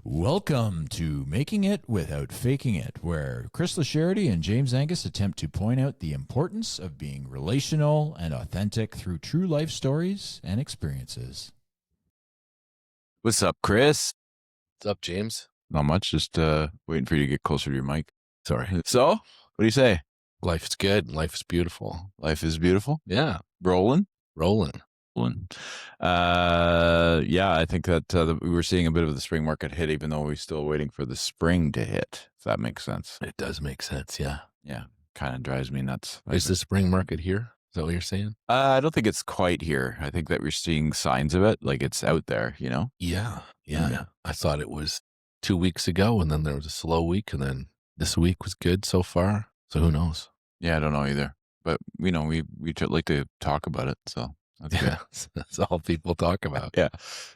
Welcome to Making It Without Faking It, where Chris Lasherity and James Angus attempt to point out the importance of being relational and authentic through true life stories and experiences. What's up, Chris? What's up, James? Not much, just waiting for you to get closer to your mic. Sorry. So, what do you say? Life is good. Life is beautiful. Life is beautiful? Yeah. Rolling? Rolling. Yeah, I think that we were seeing a bit of the spring market hit, even though we're still waiting for the spring to hit, if that makes sense. It does make sense, yeah. Yeah, kind of drives me nuts. Is the spring market here? Is that what you're saying? I don't think it's quite here. I think that we're seeing signs of it, like it's out there, you know? Yeah. I thought it was 2 weeks ago, and then there was a slow week, and then this week was good so far. So who knows? Yeah, I don't know either. But, we like to talk about it, so... Yeah, that's all people talk about. Yeah.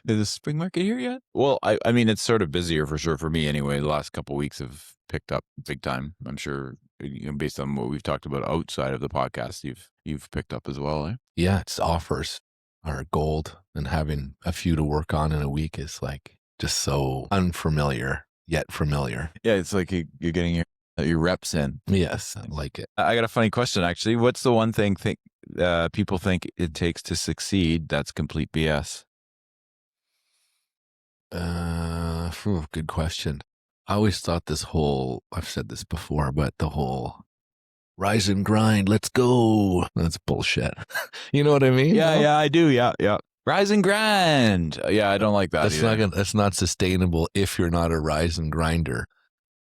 Is the spring market here yet? Well, I mean, it's sort of busier for sure for me anyway. The last couple of weeks have picked up big time. I'm sure, based on what we've talked about outside of the podcast, you've picked up as well, eh? Yeah, it's offers are gold, and having a few to work on in a week is like just so unfamiliar yet familiar. Yeah, it's like you're getting your reps in. Yes, I like it. I got a funny question, actually. What's the one thing people think it takes to succeed that's complete BS? Good question. I always thought I've said this before, but the whole rise and grind, let's go. That's bullshit. You know what I mean? Yeah, I do. Yeah. Rise and grind. Yeah, I don't like that. That's not sustainable if you're not a rise and grinder.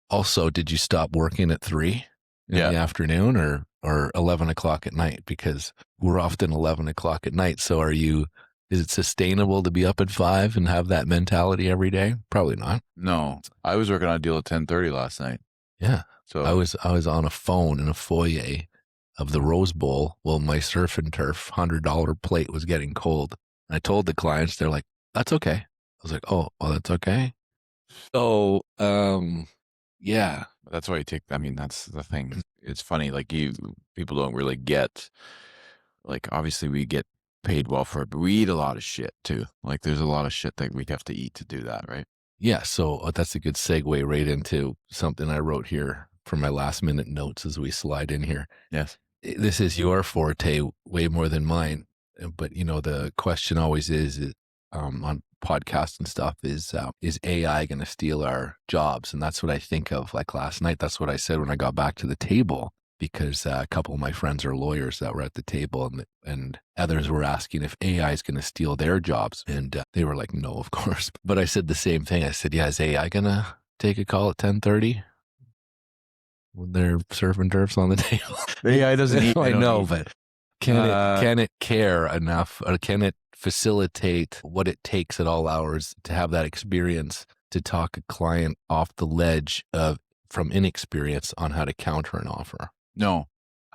Also, did you stop working at 3 in the afternoon or 11 o'clock at night? Because we're often 11 o'clock at night. So is it sustainable to be up at 5 and have that mentality every day? Probably not. No, I was working on a deal at 10:30 last night. Yeah. So I was on a phone in a foyer of the Rose Bowl. Well, my surf and turf $100 plate was getting cold. I told the clients, they're like, that's okay. I was like, oh, that's okay. So, yeah. That's why that's the thing. It's funny. Like people don't really get, like, obviously we get paid well for it, but we eat a lot of shit too. Like there's a lot of shit that we have to eat to do that, right? Yeah. So that's a good segue right into something I wrote here for my last minute notes as we slide in here. Yes. This is your forte way more than mine. But the question always is on podcasts and stuff is AI going to steal our jobs? And that's what I think of. Like last night, that's what I said when I got back to the table, because a couple of my friends are lawyers that were at the table, and others were asking if AI is going to steal their jobs. And they were like, no, of course. But I said the same thing. I said, yeah, is AI going to take a call at 10:30? When they're surfing turfs on the table? AI doesn't eat. I know, but can it care enough, or can it facilitate what it takes at all hours to have that experience to talk a client off the ledge from inexperience on how to counter an offer? No,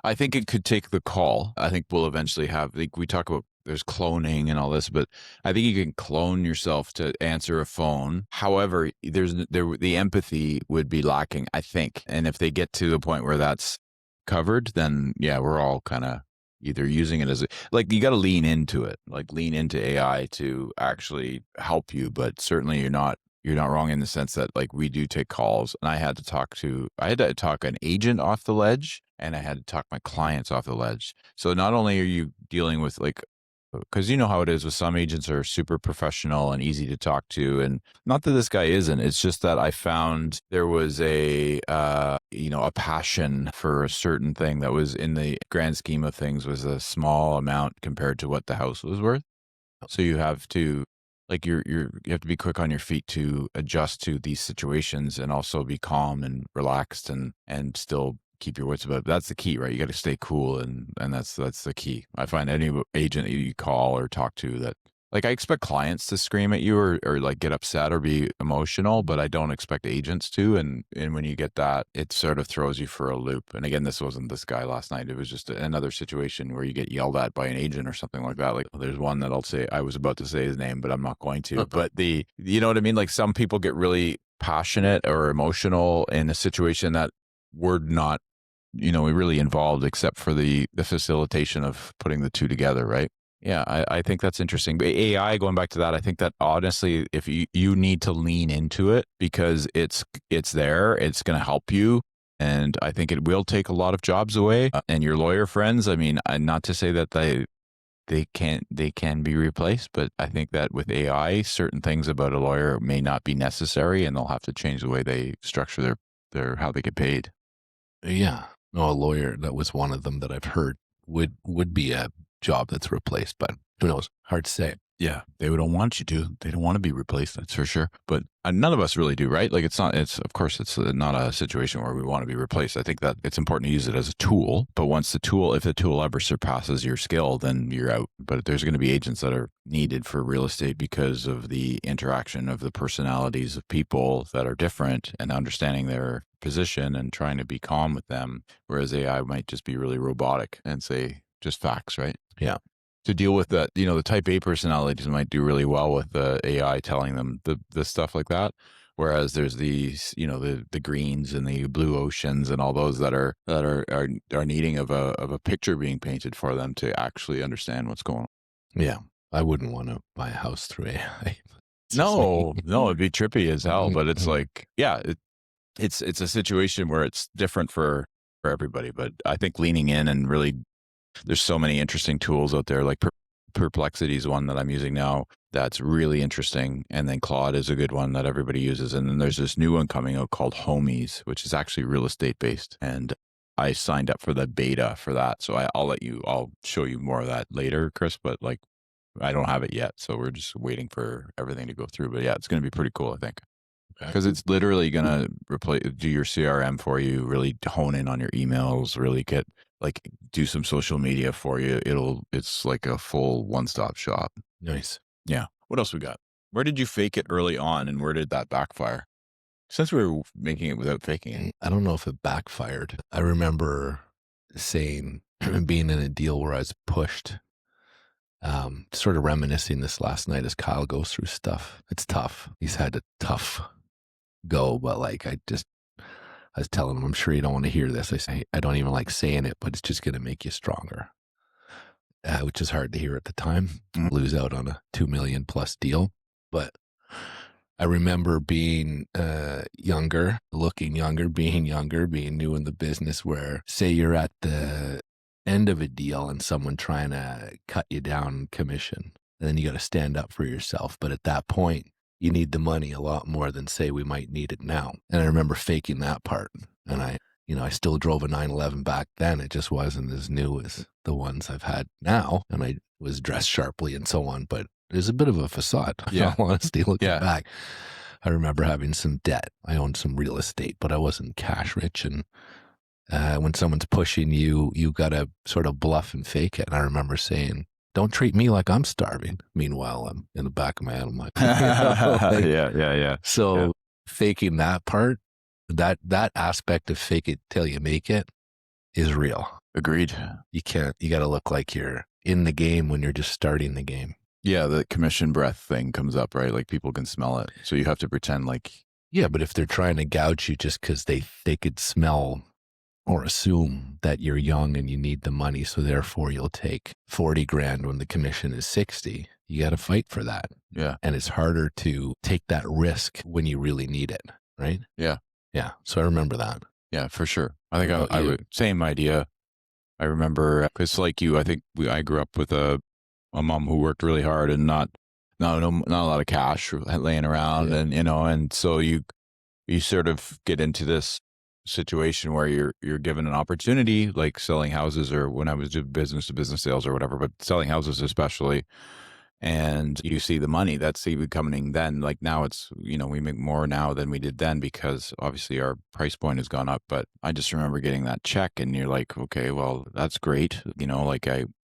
I think it could take the call. I think we'll eventually we talk about there's cloning and all this, but I think you can clone yourself to answer a phone. However, the empathy would be lacking, I think. And if they get to the point where that's covered, then yeah, we're all kind of either using it as you got to lean into it, like lean into AI to actually help you. But certainly you're not wrong in the sense that like we do take calls, and I had to talk an agent off the ledge, and I had to talk my clients off the ledge. So not only are you dealing with because you know how it is with some agents are super professional and easy to talk to, and not that this guy isn't. It's just that I found there was a passion for a certain thing that was in the grand scheme of things was a small amount compared to what the house was worth. So you have to you have to be quick on your feet to adjust to these situations, and also be calm and relaxed and still keep your wits about it. That's the key, right? You got to stay cool, and that's the key. I find any agent that you call or talk to that, like, I expect clients to scream at you or like get upset or be emotional, but I don't expect agents to. And when you get that, it sort of throws you for a loop. And again, this wasn't this guy last night. It was just another situation where you get yelled at by an agent or something like that. Like there's one that I'll say, I was about to say his name, but I'm not going to. But you know what I mean? Like some people get really passionate or emotional in a situation that we're not, really involved except for the facilitation of putting the two together, right? Yeah, I think that's interesting. But AI, going back to that, I think that honestly, if you need to lean into it because it's there, it's going to help you. And I think it will take a lot of jobs away. And your lawyer friends, I mean, not to say that they can be replaced, but I think that with AI, certain things about a lawyer may not be necessary, and they'll have to change the way they structure their how they get paid. Yeah. No, a lawyer, that was one of them that I've heard would be a job that's replaced, but who knows? Hard to say. Yeah, they don't want you to. They don't want to be replaced. That's for sure. But none of us really do, right? Like of course, it's not a situation where we want to be replaced. I think that it's important to use it as a tool. But if the tool ever surpasses your skill, then you're out. But there's going to be agents that are needed for real estate because of the interaction of the personalities of people that are different and understanding their position and trying to be calm with them. Whereas AI might just be really robotic and say just facts, right? Yeah. To deal with that, the type A personalities might do really well with the AI telling them the stuff like that. Whereas there's these, the greens and the blue oceans and all those that are needing of a picture being painted for them to actually understand what's going on. Yeah. I wouldn't want to buy a house through AI. No, it'd be trippy as hell. But it's like, yeah, it's a situation where it's different for everybody. But I think leaning in and really, there's so many interesting tools out there. Like Perplexity is one that I'm using now that's really interesting. And then Claude is a good one that everybody uses. And then there's this new one coming out called Homies, which is actually real estate based. And I signed up for the beta for that. So I'll show you more of that later, Chris, but like I don't have it yet. So we're just waiting for everything to go through. But yeah, it's going to be pretty cool, I think. Because it's literally going to do your CRM for you, really hone in on your emails, really do some social media for you. It's like a full one-stop shop. Nice. Yeah. What else we got? Where did you fake it early on and where did that backfire? Since we were making it without faking it. I don't know if it backfired. I remember saying, being in a deal where I was pushed, sort of reminiscing this last night as Kyle goes through stuff. It's tough. He's had a tough go, but like I was telling him, I'm sure you don't want to hear this. I don't even like saying it, but it's just going to make you stronger, which is hard to hear at the time. Lose out on a $2 million plus deal. But I remember being younger, looking younger, being new in the business, where say you're at the end of a deal and someone trying to cut you down commission, and then you got to stand up for yourself. But at that point, you need the money a lot more than say we might need it now. And I remember faking that part. And I still drove a 911 back then. It just wasn't as new as the ones I've had now. And I was dressed sharply and so on, but it was a bit of a facade. Yeah. In all honesty, looking back. I remember having some debt. I owned some real estate, but I wasn't cash rich. And when someone's pushing you, you got to sort of bluff and fake it. And I remember saying, don't treat me like I'm starving. Meanwhile, I'm in the back of my head. I'm like, yeah. So faking that part, that aspect of fake it till you make it is real. Agreed. You got to look like you're in the game when you're just starting the game. Yeah. The commission breath thing comes up, right? Like people can smell it. So you have to pretend like. Yeah. But if they're trying to gouge you just because they could smell or assume that you're young and you need the money, so therefore you'll take 40 grand when the commission is 60. You got to fight for that. Yeah. And it's harder to take that risk when you really need it, right? Yeah. Yeah. So I remember that. Yeah, for sure. I think I would, same idea. I remember, because like you, I think I grew up with a mom who worked really hard and not a lot of cash laying around. And, and so you sort of get into this situation where you're given an opportunity, like selling houses, or when I was doing business to business sales or whatever, but selling houses especially, and you see the money that's even coming then. Like now it's, we make more now than we did then because obviously our price point has gone up. But I just remember getting that check and you're like, okay, well, that's great.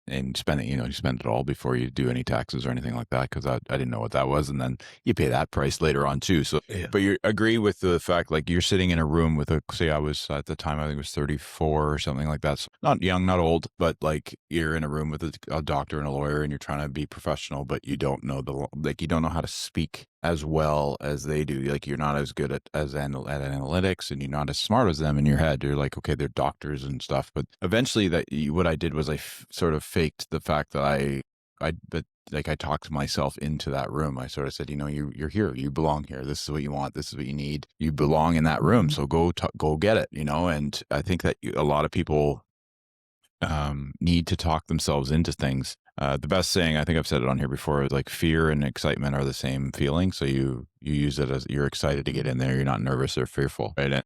And spend it, you spend it all before you do any taxes or anything like that. Cause I didn't know what that was. And then you pay that price later on too. So, But you agree with the fact, like you're sitting in a room with say I was at the time, I think it was 34 or something like that. So not young, not old, but like you're in a room with a doctor and a lawyer and you're trying to be professional, but you don't know you don't know how to speak as well as they do. Like you're not as good at analytics and you're not as smart as them in your head. You're like, okay, they're doctors and stuff. But eventually what I did was I sort of faked the fact that I I talked myself into that room. I sort of said, you're here, you belong here. This is what you want. This is what you need. You belong in that room. So go get it, And I think that a lot of people need to talk themselves into things. The best saying, I think I've said it on here before, is like fear and excitement are the same feeling. So you use it as you're excited to get in there. You're not nervous or fearful, right?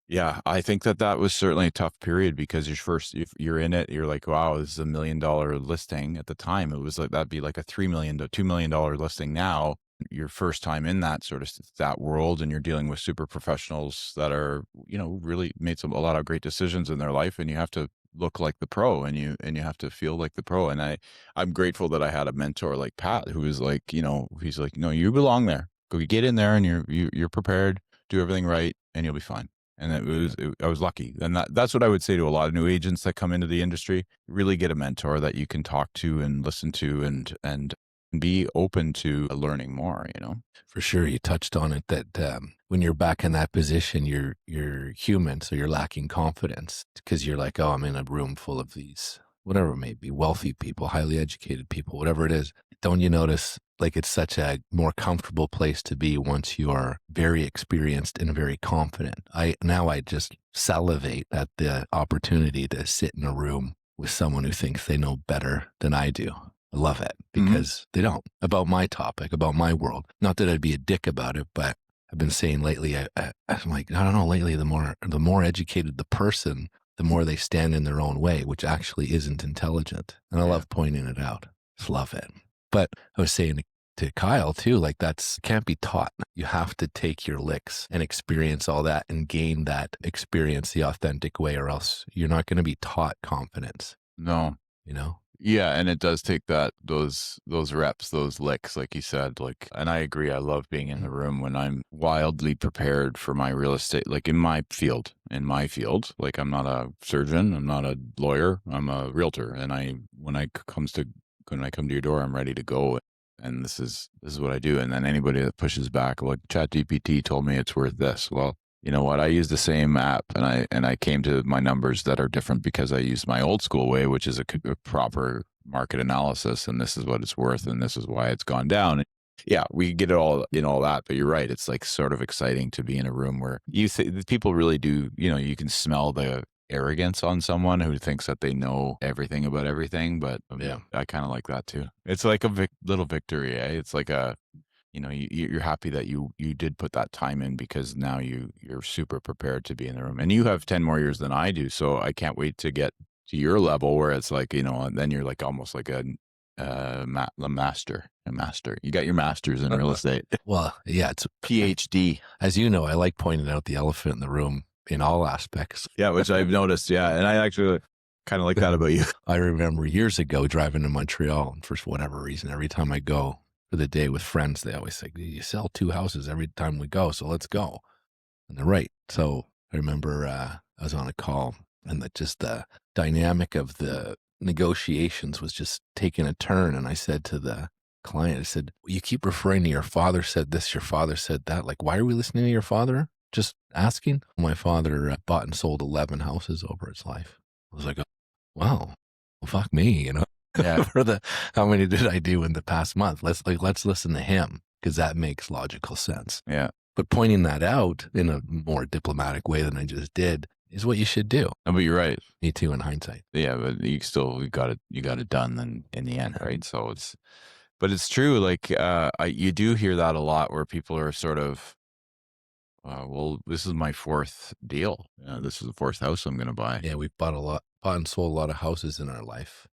Yeah, I think that was certainly a tough period because if you're in it, you're like, wow, this is $1 million listing. At the time, it was like, that'd be like a $3 million to $2 million listing. Now, your first time in that sort of that world, and you're dealing with super professionals that are, really made a lot of great decisions in their life, and you have to look like the pro, and you have to feel like the pro. And I'm grateful that I had a mentor like Pat, who was like, he's like, no, you belong there. Go get in there, and you're prepared, do everything right, and you'll be fine. And I was lucky. And that's what I would say to a lot of new agents that come into the industry. Really get a mentor that you can talk to and listen to and be open to learning more, For sure. You touched on it that when you're back in that position, you're human. So you're lacking confidence because you're like, oh, I'm in a room full of these, whatever it may be, wealthy people, highly educated people, whatever it is. Don't you notice like it's such a more comfortable place to be once you are very experienced and very confident? I just salivate at the opportunity to sit in a room with someone who thinks they know better than I do. I love it because they don't, about my topic, about my world. Not that I'd be a dick about it, but I've been saying lately, I'm like, I don't know, lately the more educated the person, the more they stand in their own way, which actually isn't intelligent. And I love pointing it out. Just love it. But I was saying to Kyle too, like can't be taught. You have to take your licks and experience all that and gain that experience the authentic way, or else you're not going to be taught confidence. No. Yeah, and it does take those reps, those licks, like you said, and I agree. I love being in the room when I'm wildly prepared for my real estate, like in my field, like I'm not a surgeon, I'm not a lawyer, I'm a realtor. And when I come to your door, I'm ready to go. And this is what I do. And then anybody that pushes back, like ChatGPT told me it's worth this. Well, you know what? I use the same app, and I came to my numbers that are different because I used my old school way, which is a proper market analysis, and this is what it's worth, and this is why it's gone down. And yeah, we get it all in all that, but you're right. It's like sort of exciting to be in a room where people really do. You can smell the arrogance on someone who thinks that they know everything about everything. But I kind of like that too. It's like a little victory, eh? It's like you're happy that you did put that time in, because now you're super prepared to be in the room, and you have 10 more years than I do. So I can't wait to get to your level where it's like, then you're like almost like a master. You got your master's in real estate. Well, yeah, it's PhD. As you know, I like pointing out the elephant in the room in all aspects. Yeah, which I've noticed. Yeah. And I actually kind of like that about you. I remember years ago driving to Montreal, and for whatever reason, every time I go for the day with friends, they always say, you sell 2 houses every time we go, so let's go. And they're right. So I remember I was on a call, and the dynamic of the negotiations was just taking a turn. And I said to the client, I said, you keep referring to your father said this, your father said that. Like, why are we listening to your father? Just asking. My father bought and sold 11 houses over his life. I was like, wow, well, fuck me, Yeah. For how many did I do in the past month? Let's listen to him, because that makes logical sense. Yeah. But pointing that out in a more diplomatic way than I just did is what you should do. No, but you're right. Me too, in hindsight. Yeah, but you got it done then in the end, right? So but it's true. Like you do hear that a lot, where people are sort of, well, this is my 4th deal. This is the 4th house I'm going to buy. Yeah, we've bought and sold a lot of houses in our life.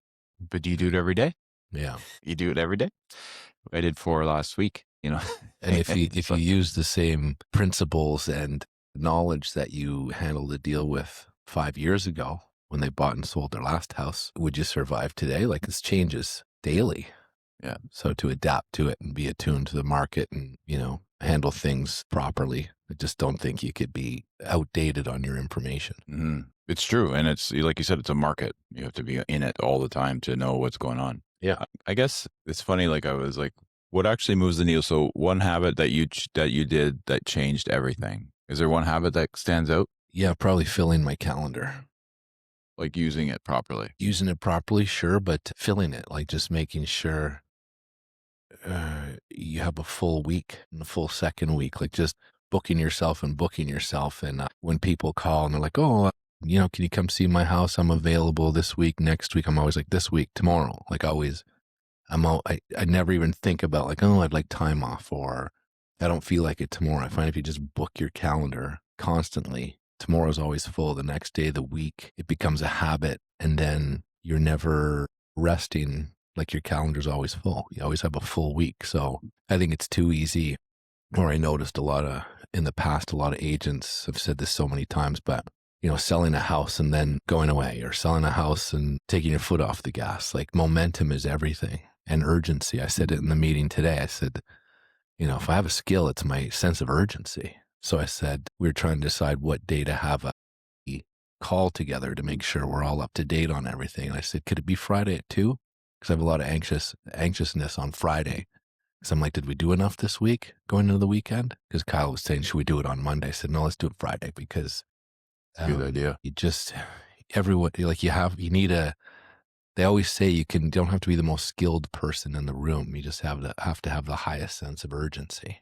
But do you do it every day? Yeah. You do it every day? I did 4 last week, And if you use the same principles and knowledge that you handled the deal with 5 years ago when they bought and sold their last house, would you survive today? Like, this changes daily. Yeah. So to adapt to it and be attuned to the market and, handle things properly, I just don't think you could be outdated on your information. Mm-hmm. It's true. And it's, like you said, it's a market. You have to be in it all the time to know what's going on. Yeah. I guess it's funny. Like, I was like, what actually moves the needle? So one habit that you did that changed everything. Is there one habit that stands out? Yeah, probably filling my calendar. Like using it properly. Using it properly, sure, but filling it, like just making sure you have a full week and a full second week, like just booking yourself and booking yourself. And when people call and they're like, oh, can you come see my house? I'm available this week, next week. I'm always like, this week, tomorrow. Like always, I never even think about like, oh, I'd like time off, or I don't feel like it tomorrow. I find if you just book your calendar constantly, tomorrow's always full. The next day, the week, it becomes a habit. And then you're never resting. Like your calendar's always full. You always have a full week. So I think it's too easy. Or I noticed in the past, a lot of agents have said this so many times, but selling a house and then going away, or selling a house and taking your foot off the gas. Like momentum is everything, and urgency. I said it in the meeting today. I said, if I have a skill, it's my sense of urgency. So I said, we were trying to decide what day to have a call together to make sure we're all up to date on everything. And I said, could it be Friday at 2? Because I have a lot of anxiousness on Friday. Because I'm like, did we do enough this week going into the weekend? Because Kyle was saying, should we do it on Monday? I said, no, let's do it Friday, because Good idea. you just, everyone, like you need they always say you don't have to be the most skilled person in the room. You just have to have the highest sense of urgency.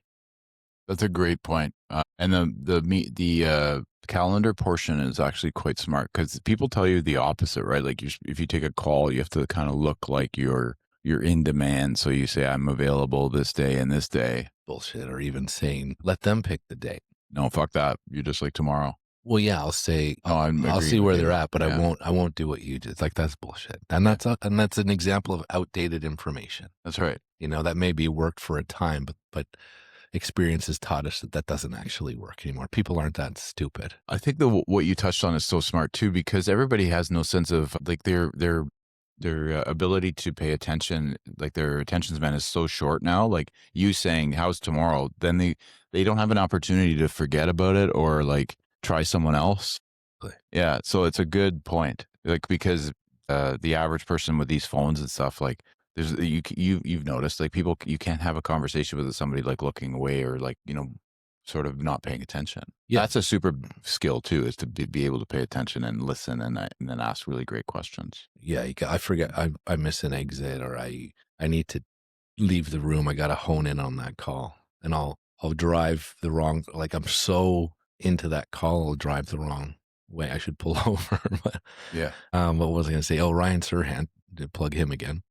That's a great point. And the calendar portion is actually quite smart, because people tell you the opposite, right? Like if you take a call, you have to kind of look like you're in demand. So you say, I'm available this day and this day. Bullshit. Or even saying, let them pick the date. No, fuck that. You're just like, tomorrow. Well, yeah, I'll say, I'll see agreeing where with they're you. at, but Yeah. I won't do what you did. Like, that's bullshit. And that's an example of outdated information. That's right. That maybe worked for a time, but experience has taught us that doesn't actually work anymore. People aren't that stupid. I think what you touched on is so smart too, because everybody has no sense of like their ability to pay attention. Like their attention span is so short now. Like you saying, how's tomorrow? Then they don't have an opportunity to forget about it or like try someone else. Yeah. So it's a good point. Like, because the average person with these phones and stuff, like there's, you've noticed, like people, you can't have a conversation with somebody like looking away or like, sort of not paying attention. Yeah. That's a super skill too, is to be able to pay attention and listen and then ask really great questions. Yeah. I forget, I miss an exit, or I need to leave the room. I got to hone in on that call, and I'll drive the wrong, like I'm so into that call, I'll drive the wrong way. I should pull over. But, Yeah. what was I going to say? Oh, Ryan Serhant, to plug him again.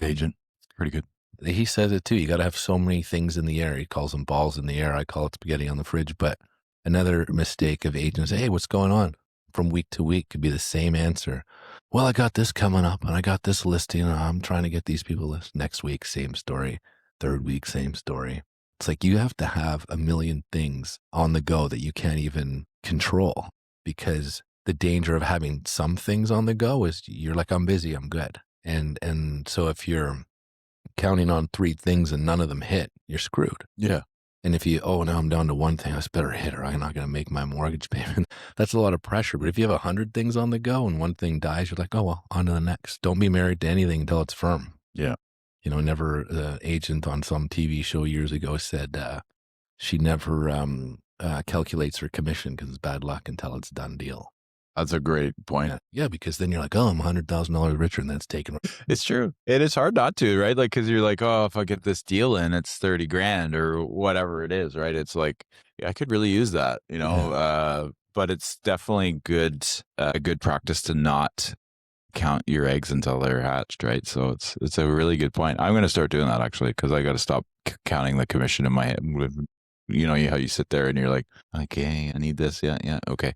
Agent. Pretty good. He says it too. You got to have so many things in the air. He calls them balls in the air. I call it spaghetti on the fridge. But another mistake of agents, hey, what's going on? From week to week could be the same answer. Well, I got this coming up and I got this listing. And I'm trying to get these people list. Next week, same story. Third week, same story. It's like you have to have a million things on the go that you can't even control, because the danger of having some things on the go is you're like, I'm busy, I'm good. And so if you're counting on 3 things and none of them hit, you're screwed. Yeah. And if now I'm down to one thing, I better hit, or I'm not going to make my mortgage payment. That's a lot of pressure. But if you have 100 things on the go and one thing dies, you're like, oh, well, on to the next. Don't be married to anything until it's firm. Yeah. Never, the agent on some TV show years ago said she never calculates her commission because it's bad luck until it's done deal. That's a great point. Yeah, because then you're like, oh, I'm $100,000 richer, and that's taken. It's true. It is hard not to, right? Like, because you're like, oh, if I get this deal in, it's 30 grand or whatever it is, right? It's like, I could really use that, but it's definitely a good practice to not count your eggs until they're hatched, right? So it's a really good point. I'm going to start doing that actually, because I got to stop counting the commission in my head. How you sit there and you're like, okay, I need this. Yeah. Okay.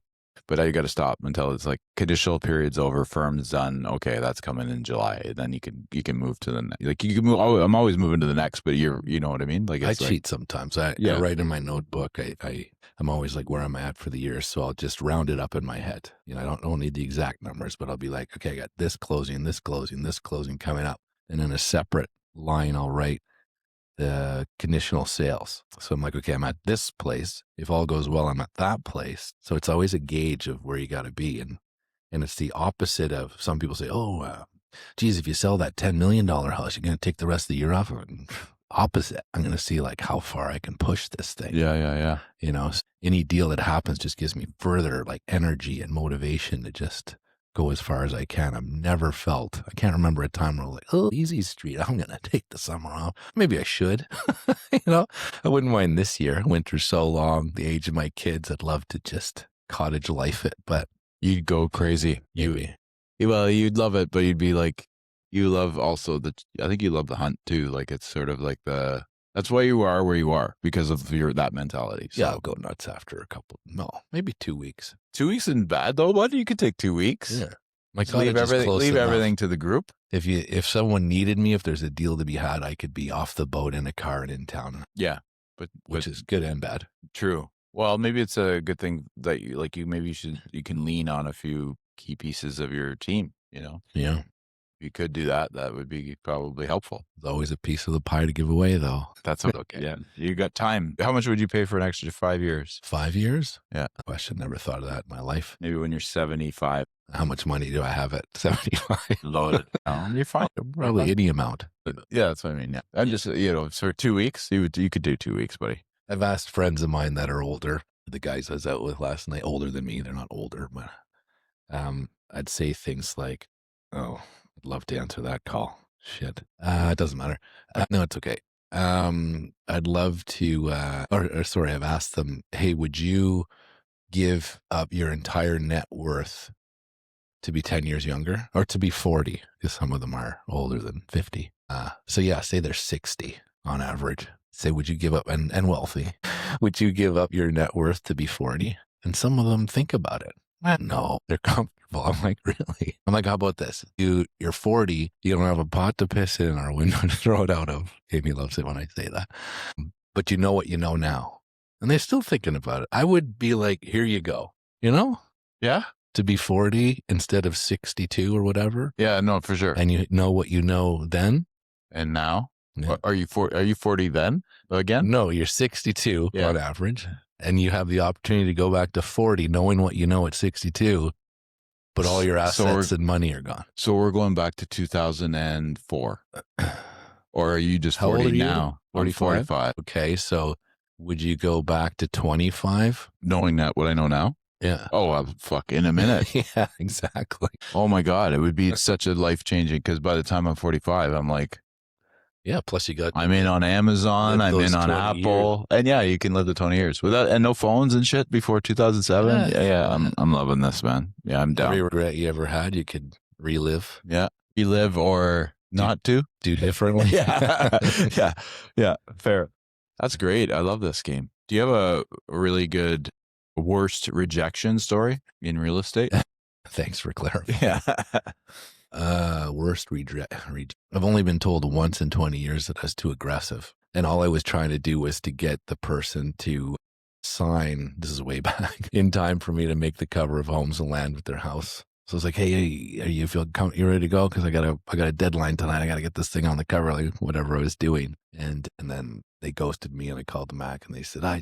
But I got to stop until it's like conditional period's over, firm's done. Okay, that's coming in July. Then you can move to the next. Like you can move. I'm always moving to the next, but you know what I mean. Like I cheat sometimes. I write in my notebook. I'm always like where I'm at for the year, so I'll just round it up in my head. I don't need the exact numbers, but I'll be like, okay, I got this closing, this closing, this closing coming up, and in a separate line, I'll write the conditional sales. So I'm like, okay, I'm at this place. If all goes well, I'm at that place. So it's always a gauge of where you got to be. And it's the opposite of some people say, oh, geez, if you sell that $10 million house, you're going to take the rest of the year off. Opposite. I'm going to see like how far I can push this thing. Yeah. Any deal that happens just gives me further like energy and motivation to just go as far as I can. I've never felt, I can't remember a time where I'm like, oh, easy street, I'm going to take the summer off. Maybe I should. I wouldn't mind this year. Winter's so long, the age of my kids, I'd love to just cottage life it, but You'd go crazy. maybe. Well, you'd love it, but you'd be like, you love also I think you love the hunt too. Like it's sort of like that's why you are where you are because of that mentality. So. Yeah, I'll go nuts after maybe 2 weeks. 2 weeks isn't bad though, bud. You could take 2 weeks. Yeah. My Just leave cottage is close enough. everything to the group. If someone needed me, if there's a deal to be had, I could be off the boat in a car and in town. Yeah. Which is good and bad. True. Well, maybe it's a good thing that you can lean on a few key pieces of your team, Yeah. If you could do that, that would be probably helpful. There's always a piece of the pie to give away, though. That's okay. Yeah. You got time. How much would you pay for an extra 5 years? 5 years? Yeah. Question, never thought of that in my life. Maybe when you're 75. How much money do I have at 75? Loaded. You're fine. Probably any amount. Yeah, that's what I mean. Yeah. I'm just, for 2 weeks, you could do 2 weeks, buddy. I've asked friends of mine that are older, the guys I was out with last night, older than me. They're not older, but I'd say things like, oh, I'd love to answer that call. Shit. It doesn't matter. No, it's okay. I'd love to, I've asked them, hey, would you give up your entire net worth to be 10 years younger or to be 40? Because some of them are older than 50. So yeah, say they're 60 on average. Say, would you give up, and wealthy, would you give up your net worth to be 40? And some of them think about it. No, they're comfortable. I'm like, really? I'm like, how about this? You're 40, you don't have a pot to piss in or a window to throw it out of. Amy loves it when I say that. But you know what you know now. And they're still thinking about it. I would be like, here you go. Yeah. To be 40 instead of 62 or whatever. Yeah, no, for sure. And you know what you know then. And now? Yeah. Are you 40 then again? No, you're 62 on average, and you have the opportunity to go back to 40, knowing what you know at 62, but all your assets and money are gone. So we're going back to 2004, or are you just How 40 old are you? now? 45. Okay, so would you go back to 25? Knowing that what I know now? Yeah. Oh, fuck, in a minute. Yeah, exactly. Oh my God, it would be such a life changing because by the time I'm 45, I'm like. Yeah, plus I'm in on Amazon, I'm in on Apple, and you can live the 20 years without, and no phones and shit before 2007. Yeah, I'm loving this, man. Yeah, I'm down. Every regret you ever had, you could relive. Yeah, relive or not do differently. yeah, fair. That's great. I love this game. Do you have a really good worst rejection story in real estate? Thanks for clarifying. Yeah. Worst reject. I've only been told once in 20 years that I was too aggressive. And all I was trying to do was to get the person to sign, this is way back, in time for me to make the cover of Homes and Land with their house. So I was like, hey, you ready to go? Because I got a deadline tonight. I got to get this thing on the cover, like whatever I was doing. And then they ghosted me, and I called them back, and they said, I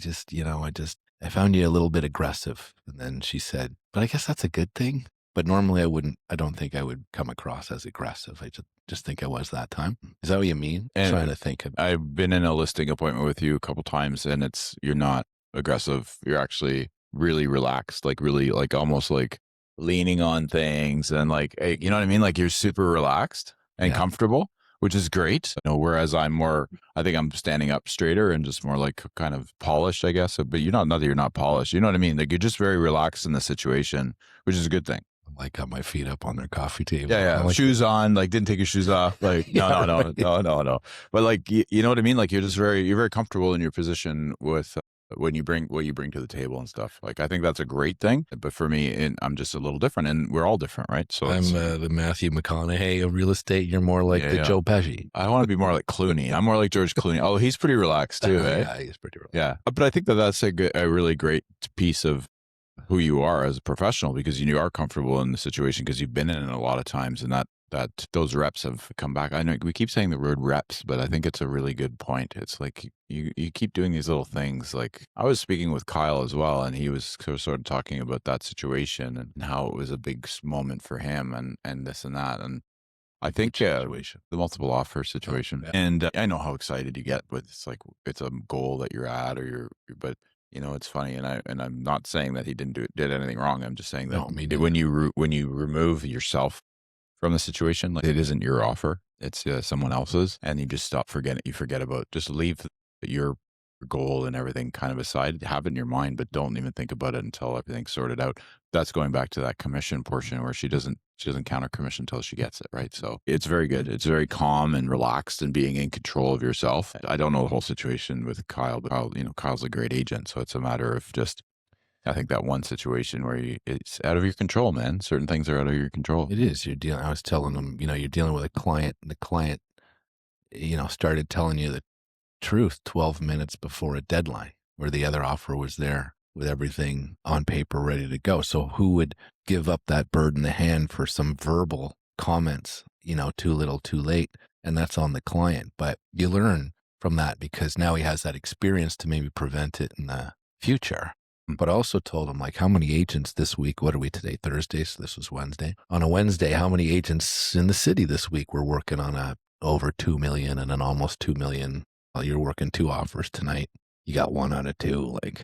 I found you a little bit aggressive. And then she said, but I guess that's a good thing. But normally I don't think I would come across as aggressive. I just think I was that time. Is that what you mean? And trying to think. I've been in a listing appointment with you a couple times, and you're not aggressive. You're actually really relaxed, like really like almost like leaning on things and like, you know what I mean? Like you're super relaxed and comfortable, which is great. Whereas I think I'm standing up straighter and just more like kind of polished, I guess. But not that you're not polished. You know what I mean? Like you're just very relaxed in the situation, which is a good thing. Like got my feet up on their coffee table. Yeah. Like, shoes on, like didn't take your shoes off. Like, no. But like, you know what I mean? Like you're very comfortable in your position with when you bring what you bring to the table and stuff. Like, I think that's a great thing. But for me, I'm just a little different, and we're all different, right? So I'm the Matthew McConaughey of real estate. You're more like the Joe Pesci. I want to be more like Clooney. I'm more like George Clooney. Oh, he's pretty relaxed too, eh? Yeah, he's pretty relaxed. Yeah. But I think that's a really great piece of who you are as a professional, because you are comfortable in the situation because you've been in it a lot of times, and that those reps have come back. I know we keep saying the word reps, but I think it's a really good point. It's like you keep doing these little things. Like I was speaking with Kyle as well, and he was sort of talking about that situation and how it was a big moment for him and this and that. And I think the multiple offer situation. Yeah. And I know how excited you get, but it's like it's a goal that you're at, but It's funny, and I'm not saying that he did anything wrong. I'm just saying that No, me neither. when you remove yourself from the situation, like it isn't your offer, it's someone else's, and you just you forget about, just leave your goal and everything kind of aside, have it in your mind, but don't even think about it until everything's sorted out. That's going back to that commission portion where she doesn't counter commission until she gets it, right? So it's very good. It's very calm and relaxed and being in control of yourself. I don't know the whole situation with Kyle, but Kyle's a great agent, so it's a matter of just, I think, that one situation where it's out of your control, man. Certain things are out of your control. It is. I was telling them, you're dealing with a client, and the client, started telling you the truth 12 minutes before a deadline, where the other offer was there with everything on paper ready to go. So who would give up that bird in the hand for some verbal comments, too little, too late? And that's on the client. But you learn from that, because now he has that experience to maybe prevent it in the future. But I also told him, like, how many agents this week, what are we today, Thursday? So this was Wednesday. On a Wednesday, how many agents in the city this week were working on a over 2 million and an almost 2 million? Well, you're working 2 offers tonight. You got 1 out of 2. Like,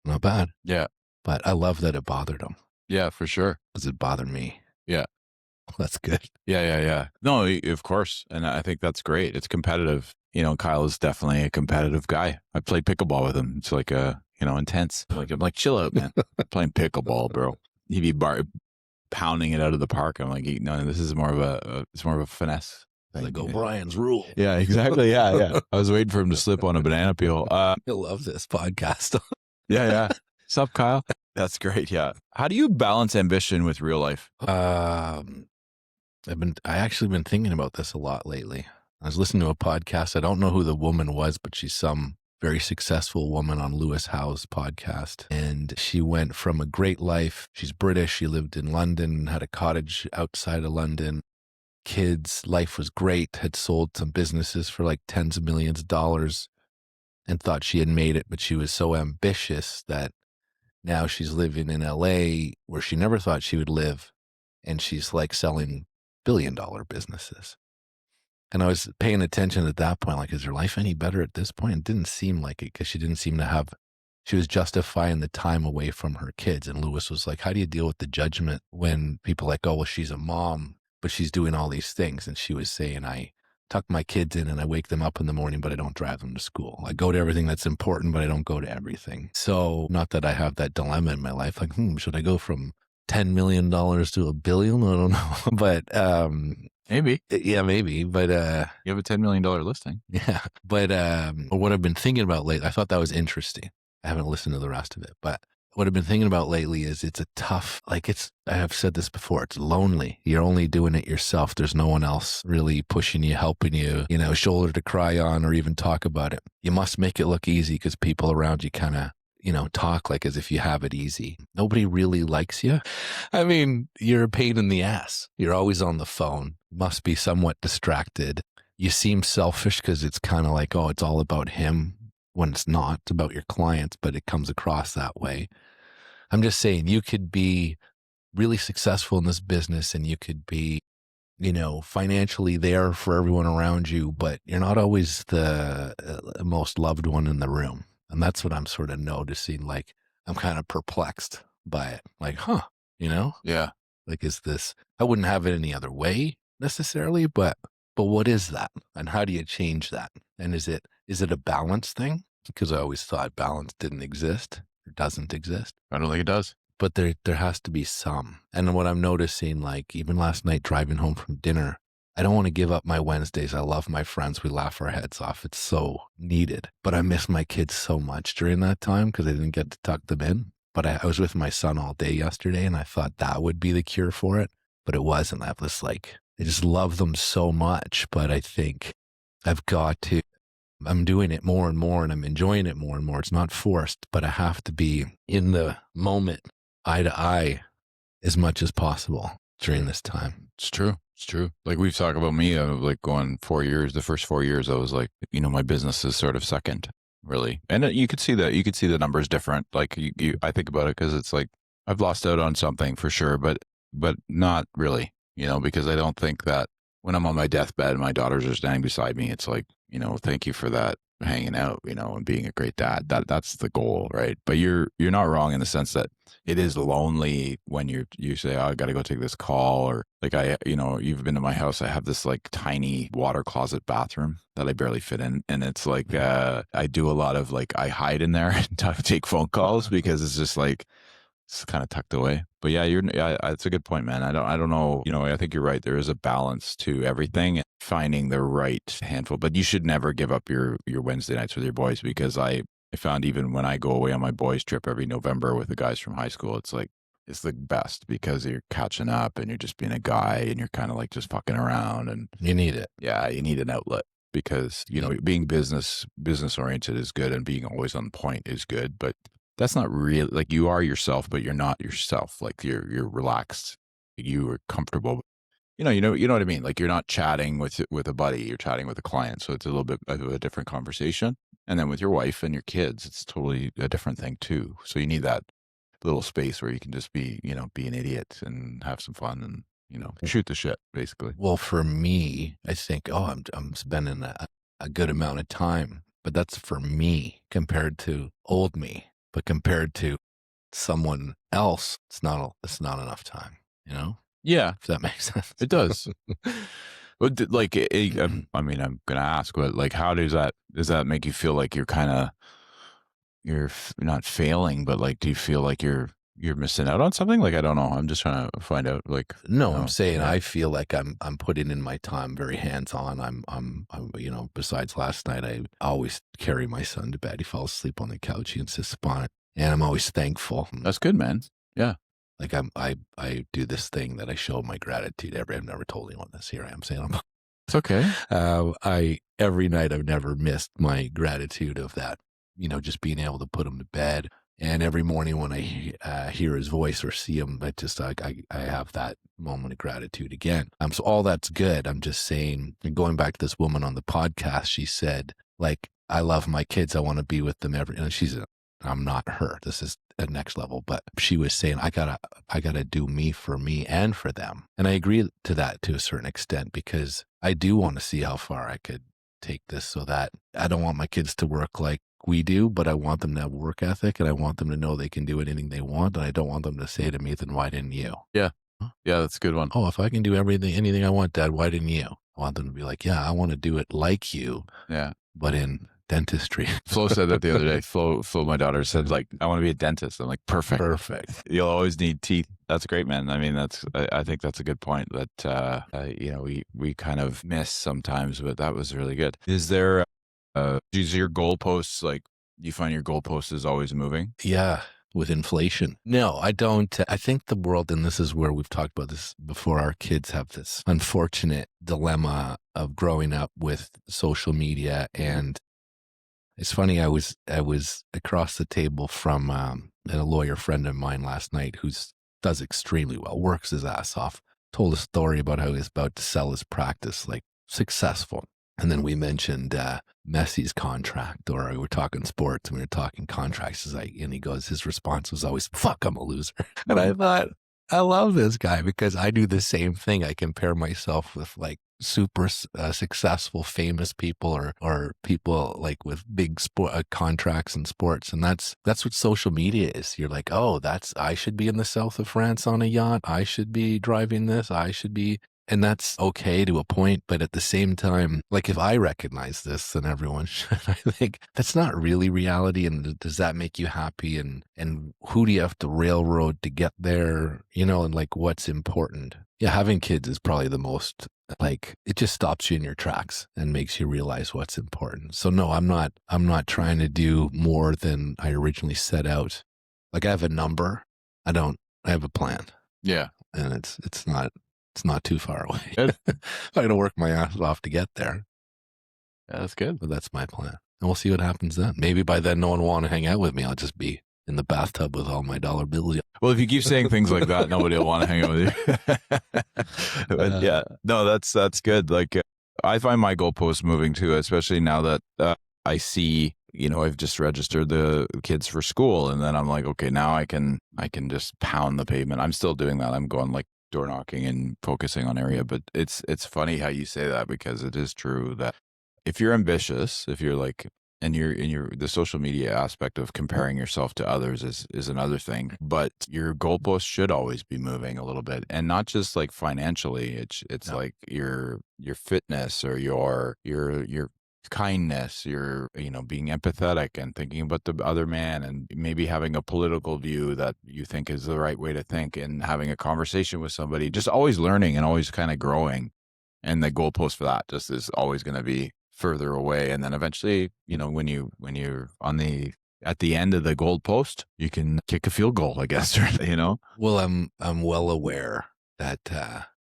not bad. Yeah. But I love that it bothered him. Yeah, for sure. Does it bother me? Yeah. That's good. Yeah. No, of course. And I think that's great. It's competitive. Kyle is definitely a competitive guy. I played pickleball with him. It's like intense. I'm like, chill out, man. Playing pickleball, bro. He'd be pounding it out of the park. I'm like, no, this is more of a finesse. Like O'Brien's rule. Yeah, exactly. Yeah. I was waiting for him to slip on a banana peel. He'll love this podcast. Yeah. Sup, Kyle? That's great. Yeah. How do you balance ambition with real life? I actually been thinking about this a lot lately. I was listening to a podcast. I don't know who the woman was, but she's some very successful woman on Lewis Howe's podcast. And she went from a great life. She's British. She lived in London, had a cottage outside of London. Kids, life was great, had sold some businesses for like tens of millions of dollars and thought she had made it. But she was so ambitious that now she's living in LA where she never thought she would live. And she's like selling billion-dollar businesses. And I was paying attention at that point, like, is her life any better at this point? It didn't seem like it, because she didn't seem to have, she was justifying the time away from her kids. And Lewis was like, how do you deal with the judgment when people are like, oh, well, she's a mom, but she's doing all these things? And she was saying, I tuck my kids in and I wake them up in the morning, but I don't drive them to school. I go to everything that's important, but I don't go to everything. So not that I have that dilemma in my life, like, should I go from $10 million to $1 billion? I don't know. But, maybe. Yeah, maybe. But, you have a $10 million listing. Yeah. But, what I've been thinking about lately, I thought that was interesting. I haven't listened to the rest of it, but what I've been thinking about lately is it's a tough, like, I have said this before, it's lonely. You're only doing it yourself. There's no one else really pushing you, helping you, shoulder to cry on or even talk about it. You must make it look easy because people around you kind of, talk like as if you have it easy. Nobody really likes you. I mean, you're a pain in the ass. You're always on the phone. Must be somewhat distracted. You seem selfish because it's kind of like, oh, it's all about him, when it's not. It's about your clients, but it comes across that way. I'm just saying, you could be really successful in this business and you could be, financially there for everyone around you, but you're not always the most loved one in the room. And that's what I'm sort of noticing. Like, I'm kind of perplexed by it. Like, Yeah. Like, is this, I wouldn't have it any other way necessarily, but what is that? And how do you change that? And is it a balance thing? Because I always thought balance didn't exist or doesn't exist. I don't think it does. But there has to be some. And what I'm noticing, like, even last night driving home from dinner, I don't want to give up my Wednesdays. I love my friends. We laugh our heads off. It's so needed. But I miss my kids so much during that time because I didn't get to tuck them in. But I was with my son all day yesterday, and I thought that would be the cure for it. But it wasn't. I was like, I just love them so much. But I think I've got to, I'm doing it more and more, and I'm enjoying it more and more. It's not forced, but I have to be in the moment, eye to eye, as much as possible during this time. It's true. It's true. Like we've talked about me, like going 4 years, the first 4 years, I was like, my business is sort of second, really. And you could see that, the numbers different. Like I think about it because it's like, I've lost out on something for sure, but not really, because I don't think that when I'm on my deathbed, my daughters are standing beside me. It's like, thank you for that. hanging out, and being a great dad. That's the goal, right? But you're not wrong in the sense that it is lonely when you say, oh, I got to go take this call, or like you've been to my house. I have this like tiny water closet bathroom that I barely fit in, and it's like I do a lot of like I hide in there and take phone calls because it's just like it's kind of tucked away. But yeah, it's a good point, man. I don't know. I think you're right. There is a balance to everything, finding the right handful. But you should never give up your Wednesday nights with your boys, because I found even when I go away on my boys trip every November with the guys from high school, it's like it's the best because you're catching up and you're just being a guy and you're kind of like just fucking around, and You need it. yeah, you need an outlet because being business oriented is good and being always on point is good, but that's not real. Like you are yourself, but you're not yourself. Like you're relaxed, you are comfortable. You know what I mean. Like you're not chatting with a buddy, you're chatting with a client, so it's a little bit of a different conversation. And then with your wife and your kids, it's totally a different thing too. So you need that little space where you can just be an idiot and have some fun and shoot the shit basically. Well, for me, I think, I'm spending a good amount of time, but that's for me compared to old me. But compared to someone else, it's not enough time, Yeah, if that makes sense. it does. But like, I mean, I'm gonna ask, but like, how does that make you feel? Like you're not failing, but like, do you feel like you're missing out on something? Like, I don't know. I'm just trying to find out. Like, No, I'm saying yeah. I feel like I'm putting in my time, very hands on. I'm besides last night, I always carry my son to bed. He falls asleep on the couch. He insists upon it, and I'm always thankful. That's good, man. Yeah. Like I do this thing that I show my gratitude I've never told anyone this. Here I am saying It's okay. every night I've never missed my gratitude of that, just being able to put him to bed. And every morning when I hear his voice or see him, I have that moment of gratitude again. So all that's good. I'm just saying, and going back to this woman on the podcast, she said, like, I love my kids. I want to be with them I'm not her. This is at next level. But she was saying, I gotta do me for me and for them. And I agree to that to a certain extent, because I do want to see how far I could take this, so that I don't want my kids to work like we do, but I want them to have work ethic, and I want them to know they can do anything they want. And I don't want them to say to me, then why didn't you? Yeah. Yeah, that's a good one. Oh, if I can do anything I want, Dad, why didn't you? I want them to be like, yeah, I want to do it like you. Yeah. But in dentistry. Flo said that the other day. Flo, my daughter said, like, I want to be a dentist. I'm like, perfect. You'll always need teeth. That's great, man. I mean, I think that's a good point that, we kind of miss sometimes, but that was really good. Is there, is your goalposts, like, you find your goalpost is always moving? Yeah. With inflation. No, I don't. I think the world, and this is where we've talked about this before, our kids have this unfortunate dilemma of growing up with social media. And it's funny, I was across the table from a lawyer friend of mine last night who does extremely well, works his ass off, told a story about how he was about to sell his practice, like successful. And then we mentioned Messi's contract, or we were talking sports and we were talking contracts. And he goes, his response was always, fuck, I'm a loser. And I thought, I love this guy because I do the same thing. I compare myself with like super successful, famous people or people like with big contracts in sports. And that's what social media is. You're like, oh, I should be in the south of France on a yacht. I should be driving this. And that's okay to a point, but at the same time, like if I recognize this, then everyone should. I think that's not really reality. And does that make you happy? And who do you have to railroad to get there? And like what's important? Yeah, having kids is probably the most, like, it just stops you in your tracks and makes you realize what's important. So no, I'm not trying to do more than I originally set out. Like I have a number. I have a plan. Yeah. And it's not too far away. Good. I'm going to work my ass off to get there. Yeah, that's good. But that's my plan. And we'll see what happens then. Maybe by then no one will want to hang out with me. I'll just be in the bathtub with all my dollar bills. Well, if you keep saying things like that, nobody will want to hang out with you. But yeah, no, that's good. Like I find my goalposts moving too, especially now that I see, I've just registered the kids for school, and then I'm like, okay, now I can just pound the pavement. I'm still doing that. I'm going like door knocking and focusing on area, but it's funny how you say that, because it is true that if you're ambitious, if you're like And the social media aspect of comparing yourself to others is another thing, but your goalpost should always be moving a little bit, and not just like financially. It's No. like your fitness or your kindness, your being empathetic and thinking about the other man, and maybe having a political view that you think is the right way to think, and having a conversation with somebody, just always learning and always kind of growing. And the goalpost for that just is always going to be further away. And then eventually, when you're at the end of the goalpost, you can kick a field goal, I guess, Well, I'm well aware that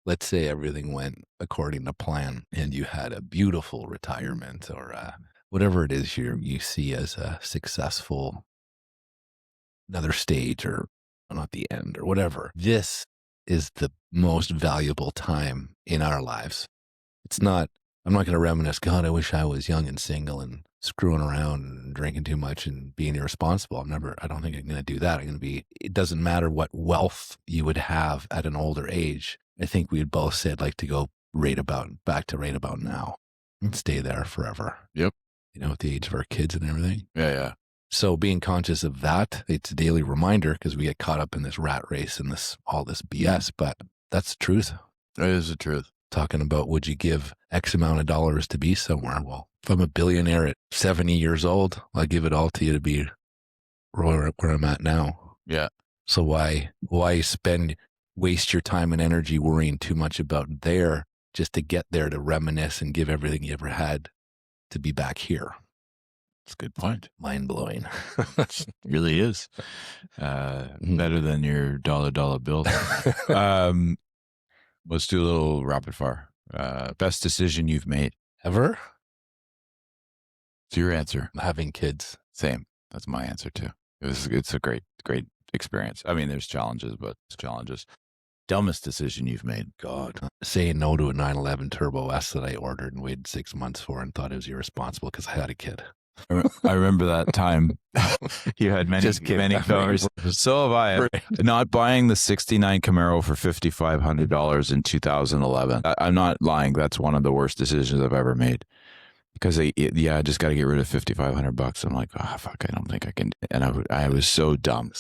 let's say everything went according to plan and you had a beautiful retirement or whatever it is you see as a successful another stage, or not the end or whatever. This is the most valuable time in our lives. I'm not going to reminisce, God, I wish I was young and single and screwing around and drinking too much and being irresponsible. I don't think I'm going to do that. It doesn't matter what wealth you would have at an older age. I think we'd both said like to go back to right about now and stay there forever. Yep. At the age of our kids and everything. Yeah. So being conscious of that, it's a daily reminder, because we get caught up in this rat race and all this BS, but that's the truth. It is the truth. Talking about, would you give X amount of dollars to be somewhere? Well, if I'm a billionaire at 70 years old, I'll give it all to you to be where I'm at now. Yeah. So why waste your time and energy worrying too much about there just to get there to reminisce and give everything you ever had to be back here? That's a good point. Mind blowing. It really is. Better than your dollar bill. Let's do a little rapid fire. Best decision you've made Ever? It's your answer. Having kids. Same. That's my answer too. It's a great experience. I mean, there's challenges, but it's challenges. Dumbest decision you've made. God. Saying no to a 911 Turbo S that I ordered and waited 6 months for and thought it was irresponsible because I had a kid. I remember that time. You had many Camaros. So have I. Not buying the '69 Camaro for $5,500 in 2011. I'm not lying. That's one of the worst decisions I've ever made. Because I just got to get rid of $5,500. I'm like, oh fuck, I don't think I can. And I was so dumb.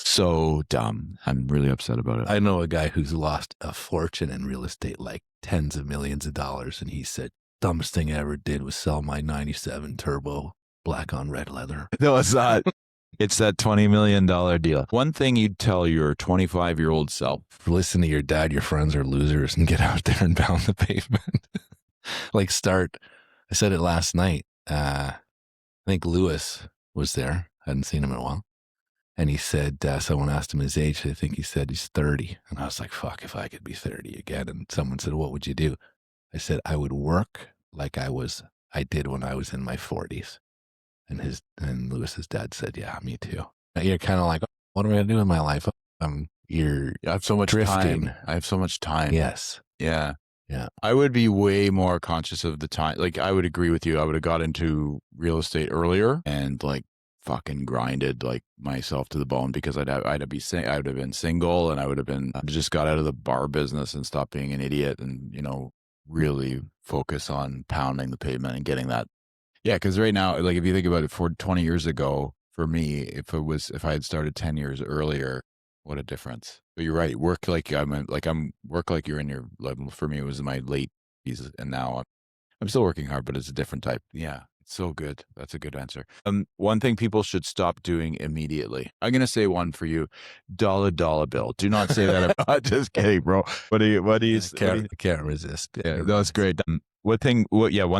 I'm really upset about it. I know a guy who's lost a fortune in real estate, like tens of millions of dollars, and he said, dumbest thing I ever did was sell my '97 Turbo black on red leather. No, it's not. It's that $20 million deal. One thing you'd tell your 25-year-old self. Listen to your dad, your friends are losers, and get out there and pound the pavement. I said it last night. I think Lewis was there. Hadn't seen him in a while. And he said, someone asked him his age. I think he said he's 30. And I was like, fuck, if I could be 30 again. And someone said, what would you do? I said, I would work like I did when I was in my 40s. And Lewis's dad said, yeah, me too. Now you're kind of like, what am I going to do with my life? I have so much drifting. time. I have so much time. Yes. Yeah. Yeah. I would be way more conscious of the time. Like, I would agree with you. I would have got into real estate earlier and like fucking grinded like myself to the bone, because I would have been single, and I would have just got out of the bar business and stopped being an idiot, and really focus on pounding the pavement and getting that. Yeah, because right now, like if you think about it, 20 years ago, for me, if I had started 10 years earlier, what a difference. But you're right. Work like you're in your, like, for me, it was in my late 80s, and now I'm still working hard, but it's a different type. Yeah, it's so good. That's a good answer. One thing people should stop doing immediately. I'm gonna say one for you. $dollar bill. Do not say that. I'm just kidding, bro. What do you? Can't resist. Yeah, that's great. One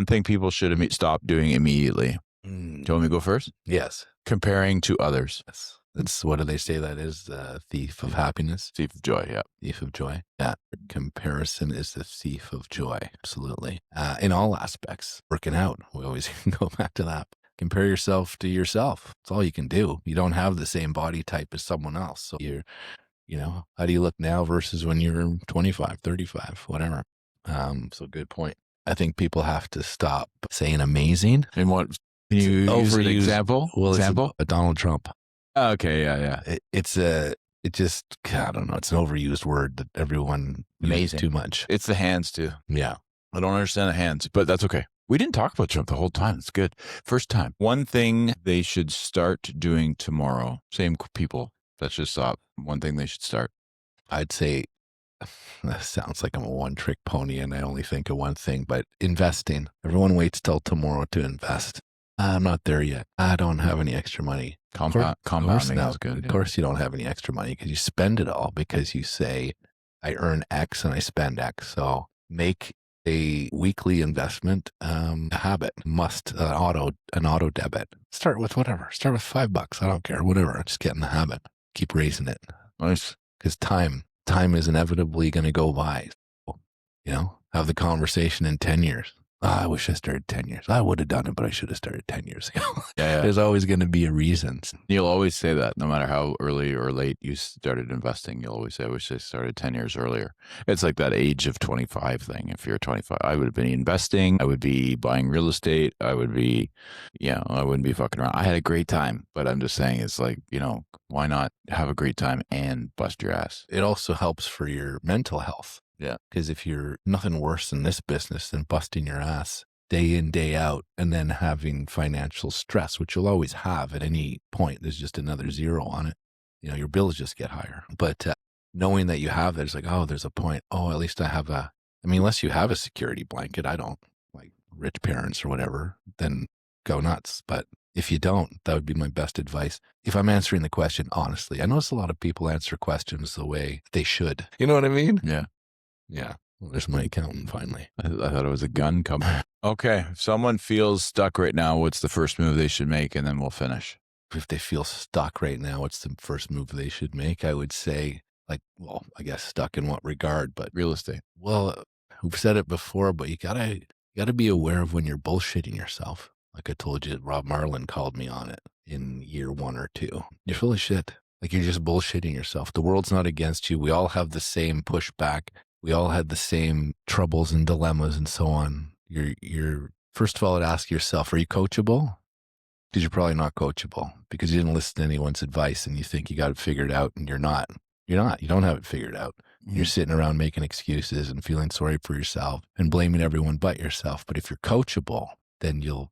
thing people should stop doing immediately. Do you want me to go first? Yes. Comparing to others. Yes. That's, what do they say that is? The thief of happiness. Thief of joy, yeah. Thief of joy. Yeah. Comparison is the thief of joy. Absolutely. In all aspects. Working out. We always go back to that. Compare yourself to yourself. That's all you can do. You don't have the same body type as someone else. So how do you look now versus when you're 25, 35, whatever. So good point. I think people have to stop saying amazing. And what, can you use an example? Well, example? It's Donald Trump. Okay, yeah. It's I don't know. It's an overused word that everyone uses too much. It's the hands too. Yeah. I don't understand the hands, but that's okay. We didn't talk about Trump the whole time. It's good. First time. One thing they should start doing tomorrow. Same people. Let's just stop. One thing they should start. I'd say that sounds like I'm a one-trick pony and I only think of one thing, but investing. Everyone waits till tomorrow to invest. I'm not there yet. I don't have any extra money. Compounding is good. Of course you don't have any extra money because you spend it all because you say, I earn X and I spend X. So make a weekly investment a habit. Must an auto debit. Start with whatever. Start with $5. I don't care. Whatever. Just get in the habit. Keep raising it. Nice. Because time is inevitably going to go by. You know, have the conversation in 10 years. I wish I started 10 years. I would have done it, but I should have started 10 years ago. Yeah. There's always going to be a reason. You'll always say that no matter how early or late you started investing, you'll always say, I wish I started 10 years earlier. It's like that age of 25 thing. If you're 25, I would have been investing. I would be buying real estate. I would be, I wouldn't be fucking around. I had a great time, but I'm just saying it's like, why not have a great time and bust your ass? It also helps for your mental health. Yeah. Because if you're nothing worse in this business than busting your ass day in, day out, and then having financial stress, which you'll always have at any point, there's just another zero on it. Your bills just get higher. But knowing that you have that, it's like, oh, there's a point. Oh, at least I have unless you have a security blanket, I don't, like rich parents or whatever, then go nuts. But if you don't, that would be my best advice. If I'm answering the question honestly, I notice a lot of people answer questions the way they should. You know what I mean? Yeah. Yeah. Well, there's my accountant finally. I thought it was a gun coming. Okay. If someone feels stuck right now, what's the first move they should make? And then we'll finish. If they feel stuck right now, what's the first move they should make? I would say, I guess stuck in what regard, but real estate. Well, we've said it before, but you gotta be aware of when you're bullshitting yourself. Like I told you, Rob Marlin called me on it in year 1 or 2. You're full of shit. Like you're just bullshitting yourself. The world's not against you. We all have the same pushback. We all had the same troubles and dilemmas and so on. You're first of all, I'd ask yourself, are you coachable? Because you're probably not coachable because you didn't listen to anyone's advice and you think you got it figured out and you're not. You're not. You don't have it figured out. Mm-hmm. You're sitting around making excuses and feeling sorry for yourself and blaming everyone but yourself. But if you're coachable, then you'll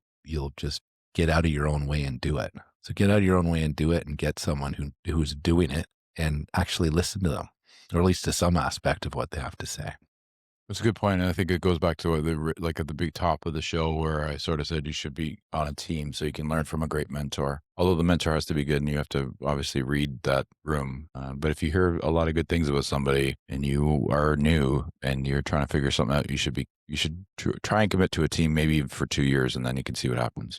just get out of your own way and do it. So get out of your own way and do it and get someone who's doing it and actually listen to them. Or at least to some aspect of what they have to say. That's a good point. And I think it goes back to what at the big top of the show where I sort of said you should be on a team so you can learn from a great mentor. Although the mentor has to be good and you have to obviously read that room. But if you hear a lot of good things about somebody and you are new and you're trying to figure something out, you should try and commit to a team maybe for 2 years and then you can see what happens,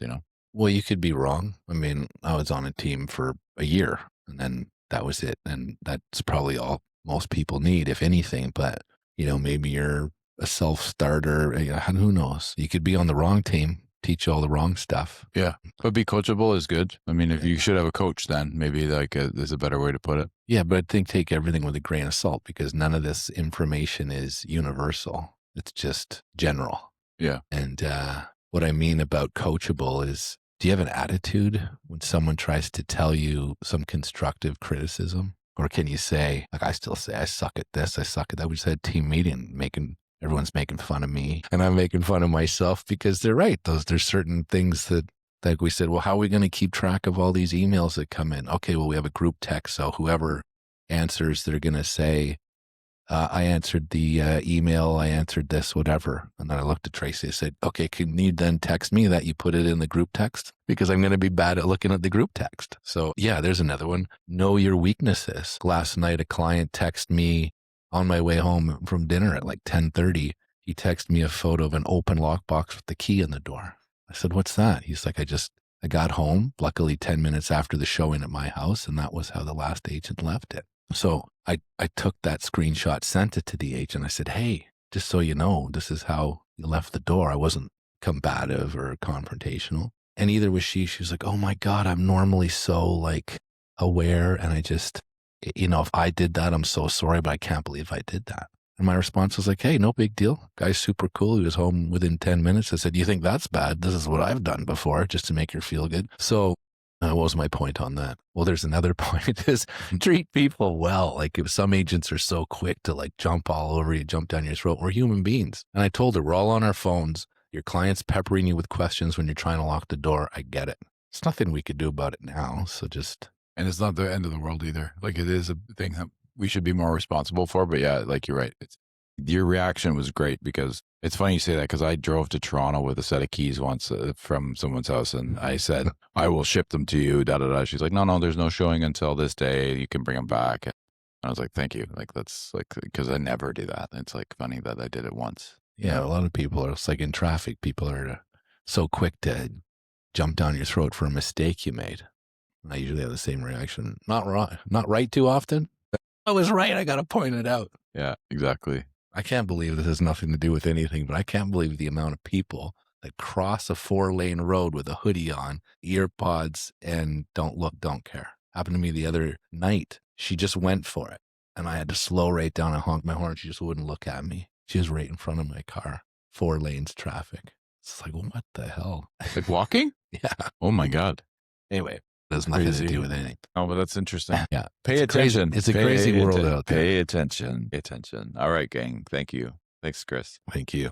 Well, you could be wrong. I mean, I was on a team for a year and then that was it. And that's probably all most people need, if anything, but maybe you're a self-starter, who knows? You could be on the wrong team, teach all the wrong stuff. Yeah, but be coachable is good. I mean, if you should have a coach, then maybe there's a better way to put it. Yeah, but I think take everything with a grain of salt because none of this information is universal. It's just general. Yeah. And what I mean about coachable is, do you have an attitude when someone tries to tell you some constructive criticism? Or can you say, like I still say, I suck at this, I suck at that. We just had a team meeting, everyone's making fun of me and I'm making fun of myself because they're right. There's certain things that like we said, well, how are we going to keep track of all these emails that come in? Okay, well, we have a group text. So whoever answers, they're going to say, I answered the email, I answered this, whatever. And then I looked at Tracy, I said, okay, can you then text me that you put it in the group text? Because I'm going to be bad at looking at the group text. So yeah, there's another one. Know your weaknesses. Last night, a client texted me on my way home from dinner at like 10:30. He texted me a photo of an open lockbox with the key in the door. I said, what's that? He's like, I got home, luckily 10 minutes after the showing at my house. And that was how the last agent left it. So I took that screenshot, sent it to the agent. I said, hey, just so you know, this is how you left the door. I wasn't combative or confrontational. And either was she. She was like, oh my God, I'm normally so like aware. And I just, if I did that, I'm so sorry, but I can't believe I did that. And my response was like, hey, no big deal. Guy's super cool. He was home within 10 minutes. I said, you think that's bad? This is what I've done before just to make her feel good. So what was my point on that? Well, there's another point is treat people well. Like if some agents are so quick to like jump all over you, jump down your throat, we're human beings. And I told her, we're all on our phones. Your client's peppering you with questions when you're trying to lock the door. I get it. It's nothing we could do about it now. So just. And it's not the end of the world either. Like, it is a thing that we should be more responsible for. But yeah, like, you're right. Your reaction was great, because it's funny you say that, because I drove to Toronto with a set of keys once from someone's house, and I said, I will ship them to you, da da da. She's like, no, there's no showing until this day. You can bring them back. And I was like, thank you. Like, that's like, because I never do that. It's like funny that I did it once. Yeah, a lot of people are, it's like in traffic, people are so quick to jump down your throat for a mistake you made. I usually have the same reaction. Not right too often. I was right. I got to point it out. Yeah, exactly. I can't believe this has nothing to do with anything, but I can't believe the amount of people that cross a 4-lane road with a hoodie on, ear pods, and don't look, don't care. Happened to me the other night. She just went for it, and I had to slow right down and honk my horn. She just wouldn't look at me. She was right in front of my car. 4 lanes traffic. It's like, what the hell? Like walking? Yeah. Oh my God. Anyway, it has nothing to do with anything. Oh, but that's interesting. Yeah. Pay attention. It's a crazy world out there. Pay attention. Pay attention. All right, gang. Thank you. Thanks, Chris. Thank you.